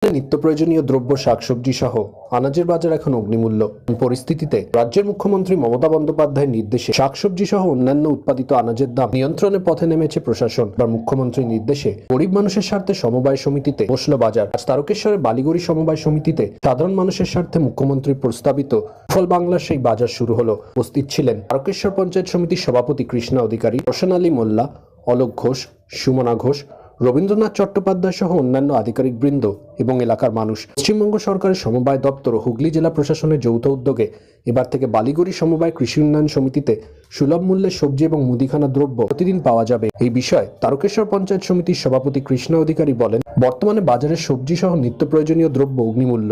নিত্য প্রয়োজনীয় দ্রব্য শাকসবজি সহ আনাজের বাজার এখন অগ্নিমূল্য। পরিস্থিতিতে রাজ্যের মুখ্যমন্ত্রী মমতা বন্দ্যোপাধ্যায়ের নির্দেশে শাকসবজি সহ অন্যান্য উৎপাদিত আনাজের দাম নিয়ন্ত্রণের পথে নেমেছে প্রশাসন। বা মুখ্যমন্ত্রীর নির্দেশে গরিব মানুষের স্বার্থে সমবায় সমিতিতে বসল বাজার। আজ তারকেশ্বরের বালিগড়ি সমবায় সমিতিতে সাধারণ মানুষের স্বার্থে মুখ্যমন্ত্রীর প্রস্তাবিত সুফল বাংলার সেই বাজার শুরু হলো। উপস্থিত ছিলেন তারকেশ্বর পঞ্চায়েত সমিতির সভাপতি কৃষ্ণা অধিকারী, রোশন আলী মোল্লা, অলোক ঘোষ, সুমনা ঘোষ, রবীন্দ্রনাথ চট্টোপাধ্যায় সহ অন্যান্য আধিকারিক বৃন্দ এবং এলাকার মানুষ। পশ্চিমবঙ্গ সরকারের সমবায় দপ্তর ও হুগলি জেলা প্রশাসনের যৌথ উদ্যোগে এবার থেকে বালিগড়ি সমবায় কৃষি উন্নয়ন সমিতিতে সুলভ মূল্যে সবজি এবং মুদিখানা দ্রব্য প্রতিদিন পাওয়া যাবে। এই বিষয়ে তারকেশ্বর পঞ্চায়েত সমিতির সভাপতি কৃষ্ণা অধিকারী বলেন, বর্তমানে বাজারে সবজি সহ নিত্য প্রয়োজনীয় দ্রব্য অগ্নিমূল্য,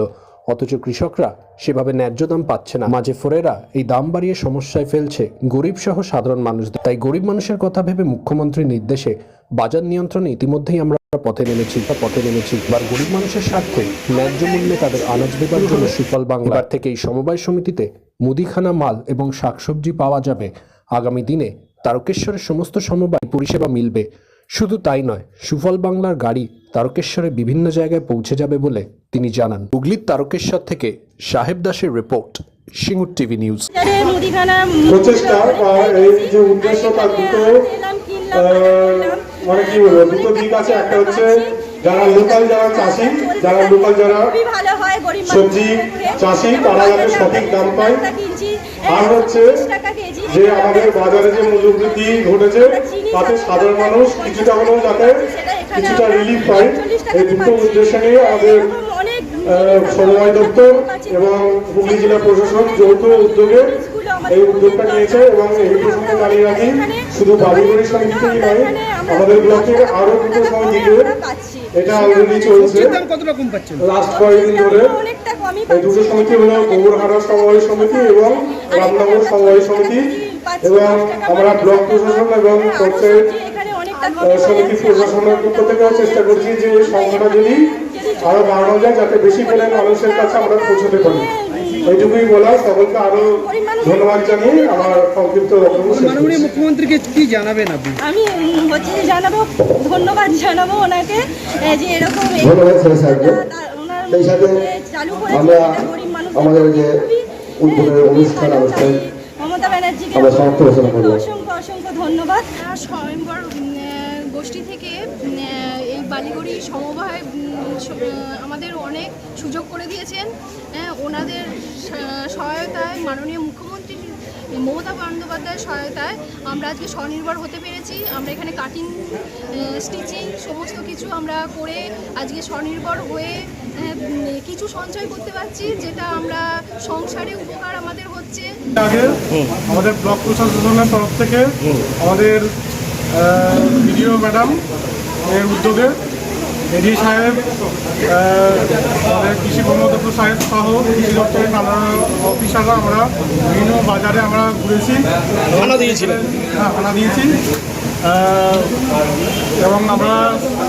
অথচ কৃষকরা সেভাবে ন্যায্য দাম পাচ্ছে না। মাঝে ফোরেরা এই দাম বাড়িয়ে সমস্যায় ফেলছে গরিব সহ সাধারণ মানুষদের। তাই গরিব মানুষের কথা ভেবে মুখ্যমন্ত্রীর নির্দেশে বাজার নিয়ন্ত্রণে ইতিমধ্যেই আমরা পথে নেমেছি। এবার গরিব মানুষের স্বার্থে ন্যায্য মূল্যে তাদের আনাজ দেবার জন্য সুফল বাংলা থেকে এই সমবায় সমিতিতে মুদিখানা মাল এবং শাকসবজি পাওয়া যাবে। আগামী দিনে তারকেশ্বরের সমস্ত সমবায় পরিষেবা মিলবে। শুধু তাই নয়, সুফল বাংলার গাড়ি তারকেশ্বরে বিভিন্ন জায়গায় পৌঁছে যাবে বলে তিনি জানান। হুগলির তারকেশ্বর থেকে সাহেব দাসের রিপোর্ট, সিঙ্গুর টিভি নিউজ। প্রচেষ্টা বা এই যে উদ্দেশ্য তার দুটো দিক আছে। একটা হচ্ছে যারা লোকাল, যারা চাষি, যারা সবজি চাষি, তারা যাতে সঠিক দাম পায়। আর হচ্ছে যে আমাদের বাজারে যে মূল্যবৃদ্ধি ঘটেছে তাতে সাধারণ মানুষ কিছুটা হলেও যাতে কিছুটা রিলিফ পায়। এই দুটো উদ্দেশ্য নিয়ে আমাদের সমবায় দপ্তর এবং হুগলি জেলা প্রশাসন যৌথ উদ্যোগে এই উদ্যোগটা নিয়েছে। এবং এই প্রসঙ্গে দাঁড়িয়ে রাখি, শুধু বালিগড়ি সমিতিতেই নয়, আমাদের ব্লকের আরো দুটো সমিতিতে এটা অলরেডি চলছে লাস্ট কয়েকদিন ধরে। এই দুটো সমিতি হলো গোবরহারা সমবায় সমিতি এবং রামনগর সমবায় সমিতি। এবং আমরা ব্লক প্রশাসন এবং পঞ্চায়েত সমিতি প্রশাসনের পক্ষ থেকেও চেষ্টা করছি যে এই সংখ্যাটা যদি আরো বাড়ানো যায়, যাতে বেশি করে মানুষের কাছে আমরা পৌঁছতে পারি। এইটুকুই বলা। সকলকে আরো ধন্যবাদ জানিয়ে আমার সংক্ষিপ্ত বক্তব্য শেষ করছি। মুখ্যমন্ত্রীকে কি জানাবেন আপনি? আমি ধন্যবাদ জানাবো ওনাকে যে এরকম চালু করেছে গরিব মানুষ। আমাদের যে উদ্বোধনের অনুষ্ঠান মমতা ব্যানার্জিকে অসংখ্য ধন্যবাদ। স্বয়ংবর গোষ্ঠী থেকে এই বালিগড়ি সমবায় আমাদের অনেক সুযোগ করে দিয়েছেন। ওনাদের সহায়তায়, মাননীয় মুখ্যমন্ত্রী মমতা বন্দ্যোপাধ্যায়ের সহায়তায় আমরা আজকে স্বনির্ভর হতে পেরেছি। আমরা এখানে কাটিং, স্টিচিং সমস্ত কিছু আমরা করে আজকে স্বনির্ভর হয়ে কিছু সঞ্চয় করতে পারছি, যেটা আমরা সংসারে উপকার আমাদের হচ্ছে। আগে আমাদের ব্লক প্রশাসনের তরফ থেকে আমাদের বিডিও ম্যাডাম এর উদ্যোগে এডি সাহেব, আমাদের কৃষি কর্মদক্ষ সাহেব সহ কৃষি দপ্তরের নানা অফিসাররা আমরা বিভিন্ন বাজারে আমরা ঘুরেছি, হানা দিয়েছি। এবং আমরা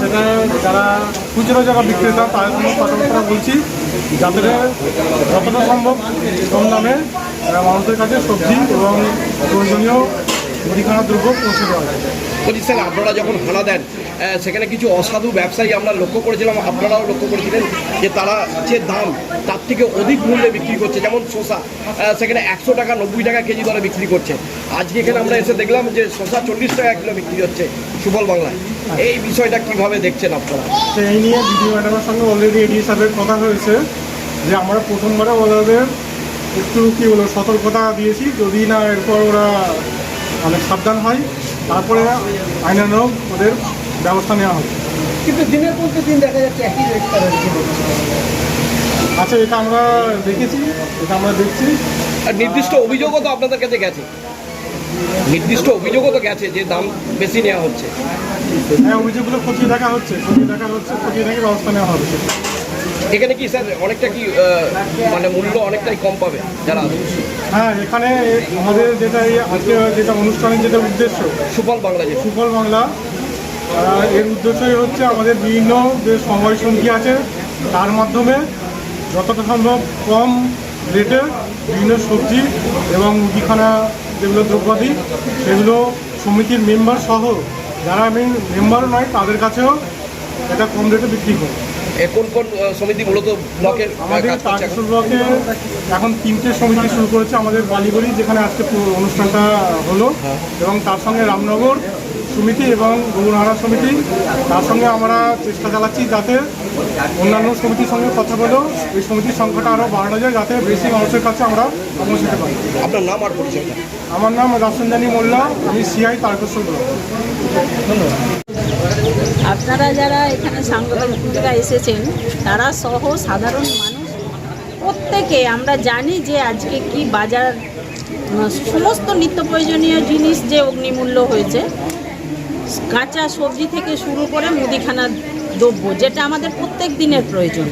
সেটা যারা খুচরো যারা বিক্রেতা তাদের সঙ্গে কথাবার্তা বলছি, যাতে যতটা সম্ভব কম দামে মানুষের কাছে সবজি এবং প্রয়োজনীয় মুদিখানা দ্রব্য পৌঁছে দেওয়া যায়। বলছি স্যার, আপনারা যখন হানা দেন সেখানে কিছু অসাধু ব্যবসায়ী আমরা লক্ষ্য করেছিলাম, আপনারাও লক্ষ্য করেছিলেন যে তারা যে দাম তার থেকে অধিক মূল্যে বিক্রি করছে। যেমন শসা সেখানে 100 টাকা 90 টাকা কেজি দরে বিক্রি করছে। আজকে এখানে আমরা এসে দেখলাম যে শসা 40 টাকা কিলো বিক্রি হচ্ছে সুফল বাংলায়। এই বিষয়টা কিভাবে দেখছেন আপনারা? এই নিয়ে বিডিও ম্যাডামের সঙ্গে অলরেডি এডি সাহেবের কথা হয়েছে যে আমরা প্রথমবারে ওদের একটু সতর্কতা দিয়েছি, যদি না এরপর ওরা অনেক সাবধান হয় তারপরে আইনানুগ ওদের ব্যবস্থা নেওয়া হবে। কিন্তু দিনের পর দিন দেখা যাচ্ছে একই রেট। আচ্ছা, এটা আমরা দেখছি। আর নির্দিষ্ট অভিযোগও তো আপনাদের কাছে গেছে, যে দাম বেশি নেওয়া হচ্ছে। হ্যাঁ, অভিযোগগুলো খতিয়ে দেখা হচ্ছে, ব্যবস্থা নেওয়া হবে। এখানে কি স্যার অনেকটা কি মানে মূল্য অনেকটাই কম পাবে যারা? হ্যাঁ, এখানে আমাদের আজকে অনুষ্ঠানের যেটা উদ্দেশ্য সুফল বাংলা, এর উদ্দেশ্যই হচ্ছে আমাদের বিভিন্ন যে সমবায় সমিতি আছে তার মাধ্যমে যতটা সম্ভব কম রেটে বিভিন্ন সবজি এবং মুদিখানা যেগুলো দ্রব্যাদি সেগুলো সমিতির মেম্বার সহ যারা মেম্বারও নয় তাদের কাছেও এটা কম রেটে বিক্রি করে। কোন কোন সমিতি মূলত ব্লকের আমাদের কাজ করছে এখন? তারকেশ্বর ব্লকে এখন 3টে সমিতি শুরু করেছে। আমাদের বালিগড়ি যেখানে আজকে অনুষ্ঠানটা হলো, এবং তার সঙ্গে রামনগর সমিতি এবং গৌরহারা সমিতি। তার সঙ্গে আমরা চেষ্টা চালাচ্ছি যাতে অন্যান্য সমিতির সঙ্গে কথা বলেও এই সমিতির সংখ্যাটা আরও বাড়ানো যায়, যাতে বেশি মানুষের কাছে আমরা পৌঁছতে পারি। আপনার নাম আর পরিচয়টা? আমার নাম রাফসানজানি মোল্লা, আমি সিআই তারকেশ্বর ব্লক। আপনারা যারা এখানে সাংবাদিকরা এসেছেন তারা সহ সাধারণ মানুষ প্রত্যেকে আমরা জানি যে আজকে কি বাজার সমস্ত নিত্য প্রয়োজনীয় জিনিস যে অগ্নিমূল্য হয়েছে, কাঁচা সবজি থেকে শুরু করে মুদিখানার দ্রব্য যেটা আমাদের প্রত্যেক দিনের প্রয়োজন,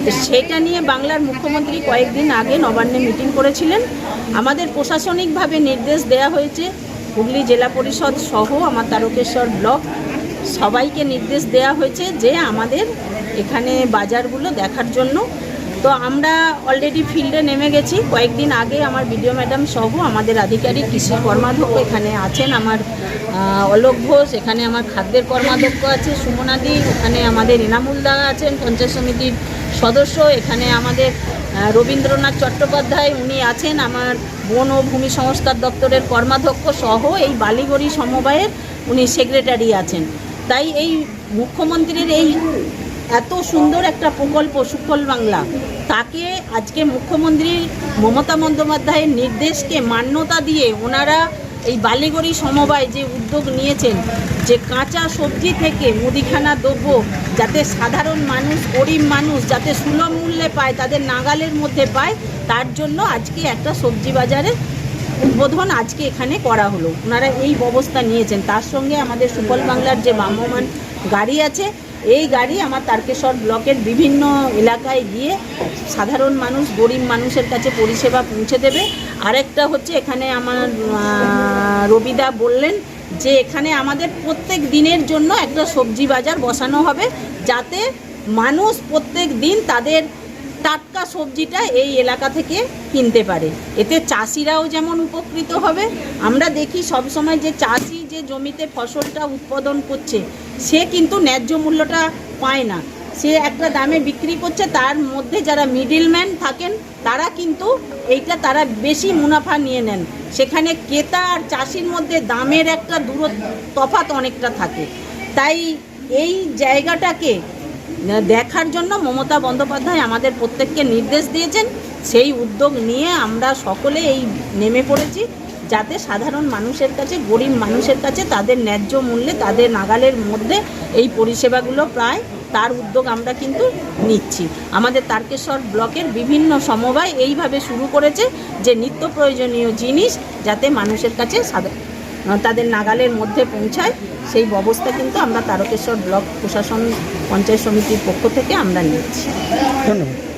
তো সেটা নিয়ে বাংলার মুখ্যমন্ত্রী কয়েকদিন আগে নবান্নে মিটিং করেছিলেন। আমাদের প্রশাসনিকভাবে নির্দেশ দেওয়া হয়েছে, হুগলি জেলা পরিষদ সহ আমার তারকেশ্বর ব্লক সবাইকে নির্দেশ দেওয়া হয়েছে যে আমাদের এখানে বাজারগুলো দেখার জন্য। তো আমরা অলরেডি ফিল্ডে নেমে গেছি। কয়েকদিন আগে আমার বিডিও ম্যাডাম সহ আমাদের আধিকারিক কৃষি কর্মাধ্যক্ষ এখানে আছেন, আমার অলোক ঘোষ, এখানে আমার খাদ্যের কর্মাধ্যক্ষ আছে সুমনাদি, এখানে আমাদের এনামুল দা আছেন পঞ্চায়েত সমিতির সদস্য, এখানে আমাদের রবীন্দ্রনাথ চট্টোপাধ্যায় উনি আছেন আমার বন ও ভূমি সংস্কার দপ্তরের কর্মাধ্যক্ষ সহ এই বালিগড়ি সমবায়ের উনি সেক্রেটারি আছেন। তাই এই মুখ্যমন্ত্রীর এই এত সুন্দর একটা প্রকল্প সুফল বাংলা, তাকে আজকে মুখ্যমন্ত্রী মমতা বন্দ্যোপাধ্যায়ের নির্দেশকে মান্যতা দিয়ে ওনারা এই বালিগড়ি সমবায় যে উদ্যোগ নিয়েছেন যে কাঁচা সবজি থেকে মুদিখানা দ্রব্য যাতে সাধারণ মানুষ গরিব মানুষ যাতে সুলভ মূল্যে পায়, তাদের নাগালের মধ্যে পায়, তার জন্য আজকে একটা সবজি বাজারের উদ্বোধন আজকে এখানে করা হলো। ওনারা এই ব্যবস্থা নিয়েছেন। তার সঙ্গে আমাদের সুফল বাংলার যে ভ্রাম্যমাণ গাড়ি আছে, এই গাড়ি আমার তারকেশ্বর ব্লকের বিভিন্ন এলাকায় গিয়ে সাধারণ মানুষ গরিব মানুষের কাছে পরিষেবা পৌঁছে দেবে। আরেকটা হচ্ছে এখানে আমার রবিদা বললেন যে এখানে আমাদের প্রত্যেক দিনের জন্য একটা সবজি বাজার বসানো হবে, যাতে মানুষ প্রত্যেক দিন তাদের টাটকা সবজিটা এই এলাকা থেকে কিনতে পারে। এতে চাষিরাও যেমন উপকৃত হবে। আমরা দেখি সবসময় যে চাষি যে জমিতে ফসলটা উৎপাদন করছে সে কিন্তু ন্যায্য মূল্যটা পায় না, সে একটা দামে বিক্রি করছে, তার মধ্যে যারা মিডলম্যান থাকেন তারা কিন্তু এইটা তারা বেশি মুনাফা নিয়ে নেন। সেখানে ক্রেতা আর চাষির মধ্যে দামের একটা তফাৎ অনেকটা থাকে। তাই এই জায়গাটাকে দেখার জন্য মমতা বন্দ্যোপাধ্যায় আমাদের প্রত্যেককে নির্দেশ দিয়েছেন। সেই উদ্যোগ নিয়ে আমরা সকলে এই নেমে পড়েছি, যাতে সাধারণ মানুষের কাছে গরিব মানুষের কাছে তাদের ন্যায্য মূল্যে তাদের নাগালের মধ্যে এই পরিষেবাগুলো প্রায় তার উদ্যোগ আমরা কিন্তু নিচ্ছি। আমাদের তারকেশ্বর ব্লকের বিভিন্ন সমবায় এইভাবে শুরু করেছে যে নিত্য প্রয়োজনীয় জিনিস যাতে মানুষের কাছে তাদের নাগালের মধ্যে পৌঁছায়, সেই ব্যবস্থা কিন্তু আমরা তারকেশ্বর ব্লক প্রশাসন পঞ্চায়েত সমিতির পক্ষ থেকে আমরা নিচ্ছি। ধন্যবাদ।